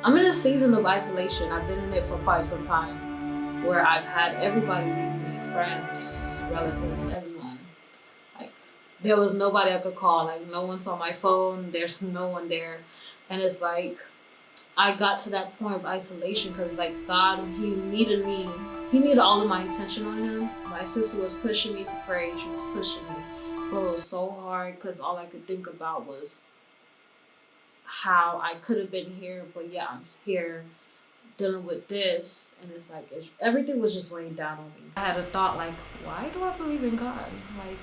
I'm in a season of isolation. I've been in it for quite some time, where I've had everybody leave me, friends, relatives, everyone. Like, there was nobody I could call. Like, no one's on my phone. There's no one there. And it's like, I got to that point of isolation because, like, God, He needed me. He needed all of my attention on Him. My sister was pushing me to pray. She was pushing me. But it was so hard because all I could think about was how I could have been here, but yeah, I'm here dealing with this, and it's like everything was just weighing down on me. I had a thought like, why do I believe in God? Like,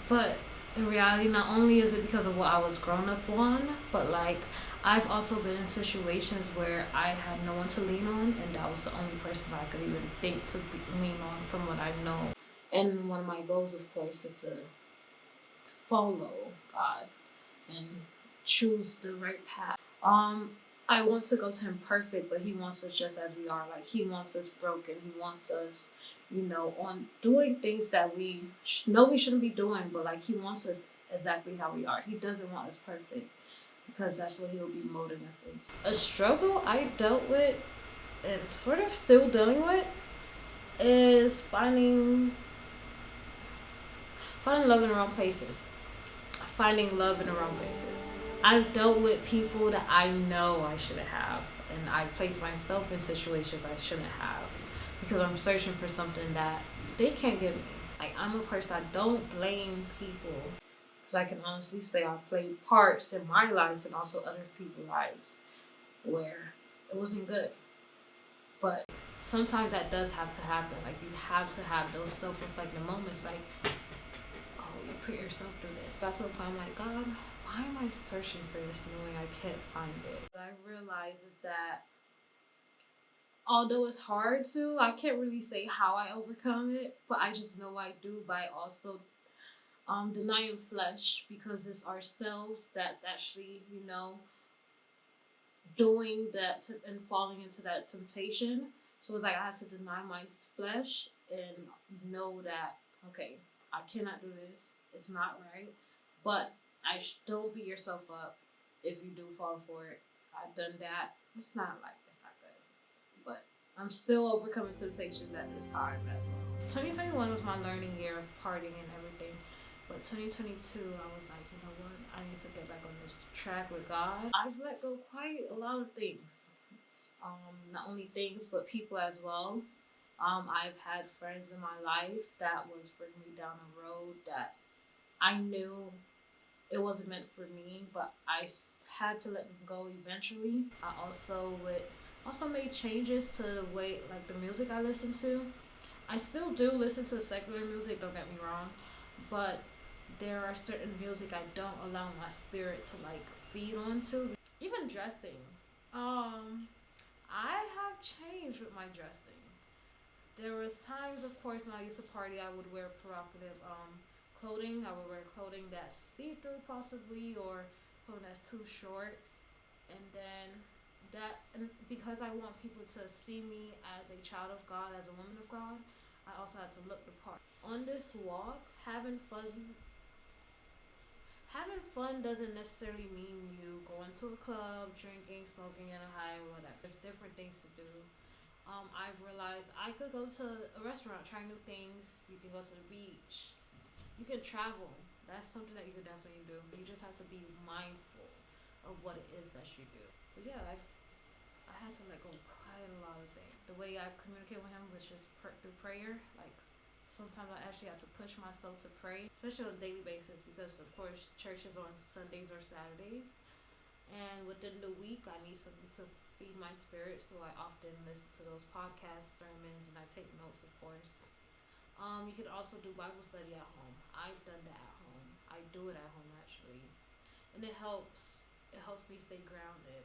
but in reality, not only is it because of what I was grown up on, but like I've also been in situations where I had no one to lean on, and that was the only person I could even think to lean on from what I know. And one of my goals, of course, is to follow God and choose the right path. I want to go to Him perfect, but He wants us just as we are. Like, He wants us broken. He wants us, on doing things that we know we shouldn't be doing, but like He wants us exactly how we are. He doesn't want us perfect because that's what He'll be molding us into. A struggle I dealt with and sort of still dealing with is finding love in the wrong places. Finding love in the wrong places. I've dealt with people that I know I shouldn't have, and I place myself in situations I shouldn't have because I'm searching for something that they can't give me. Like, I'm a person, I don't blame people because I can honestly say I've played parts in my life and also other people's lives where it wasn't good. But sometimes that does have to happen. Like, you have to have those self-reflective moments. Like, oh, you put yourself through this. That's what I'm like, God, why am I searching for this knowing I can't find it? What I realize is that although it's hard to, I can't really say how I overcome it, but I just know I do by also denying flesh, because it's ourselves that's actually, doing that and falling into that temptation. So it's like I have to deny my flesh and know that, okay, I cannot do this. It's not right. But don't beat yourself up if you do fall for it. I've done that. It's not good. But I'm still overcoming temptations at this time as well. 2021 was my learning year of partying and everything. But 2022, I was like, you know what? I need to get back on this track with God. I've let go quite a lot of things. Not only things, but people as well. I've had friends in my life that was bringing me down a road that I knew it wasn't meant for me, but had to let them go eventually. I also made changes to the way, like, the music I listen to. I still do listen to secular music, don't get me wrong, but there are certain music I don't allow my spirit to like feed onto. Even dressing. I have changed with my dressing. There was times, of course, when I used to party, I would wear provocative clothing. I would wear clothing that's see-through possibly, or clothing that's too short. And then and because I want people to see me as a child of God, as a woman of God, I also had to look the part. On this walk, having fun doesn't necessarily mean you going to a club, drinking, smoking, and a high, or whatever. There's different things to do. I've realized I could go to a restaurant, try new things. You can go to the beach. You can travel. That's something that you could definitely do. You just have to be mindful of what it is that you do. But yeah, I had to let go of quite a lot of things. The way I communicate with Him, which is through prayer, like, sometimes I actually have to push myself to pray, especially on a daily basis, because of course church is on Sundays or Saturdays. And within the week, I need something to feed my spirit, so I often listen to those podcast sermons and I take notes, of course. You can also do Bible study at home. I've done that at home. I do it at home actually, and it helps. It helps me stay grounded.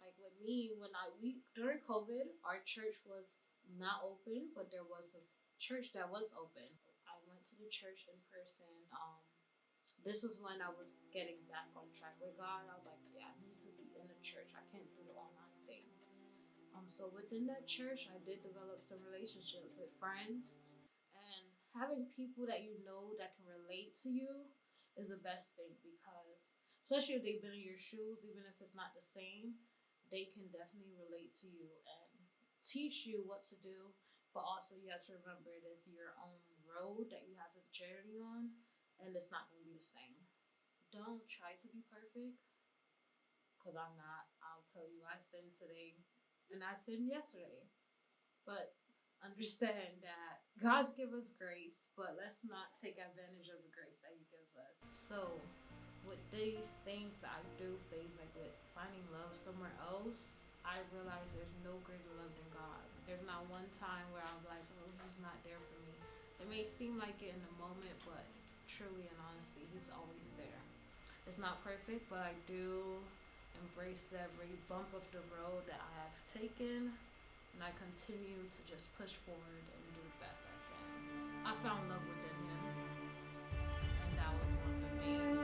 Like with me, we during COVID, our church was not open, but there was a church that was open. I went to the church in person. This was when I was getting back on track with God. I was like, yeah, I need to be in the church. I can't do the online thing. So within that church, I did develop some relationships with friends, and having people that you know that can relate to you is the best thing, because especially if they've been in your shoes, even if it's not the same, they can definitely relate to you and teach you what to do. But also, you have to remember it is your own road that you have to journey on, and it's not going to be the same. Don't try to be perfect, because I'm not. I'll tell you, I sinned today and I sinned yesterday. But understand that God's give us grace, but let's not take advantage of the grace that He gives us. So, with these things that I do face, like with finding love somewhere else, I realize there's no greater love than God. There's not one time where I'm like, oh, He's not there for me. It may seem like it in the moment, but truly and honestly, He's always there. It's not perfect, but I do embrace every bump of the road that I have taken, and I continue to just push forward and do the best I can. I found love within Him, and that was one of the main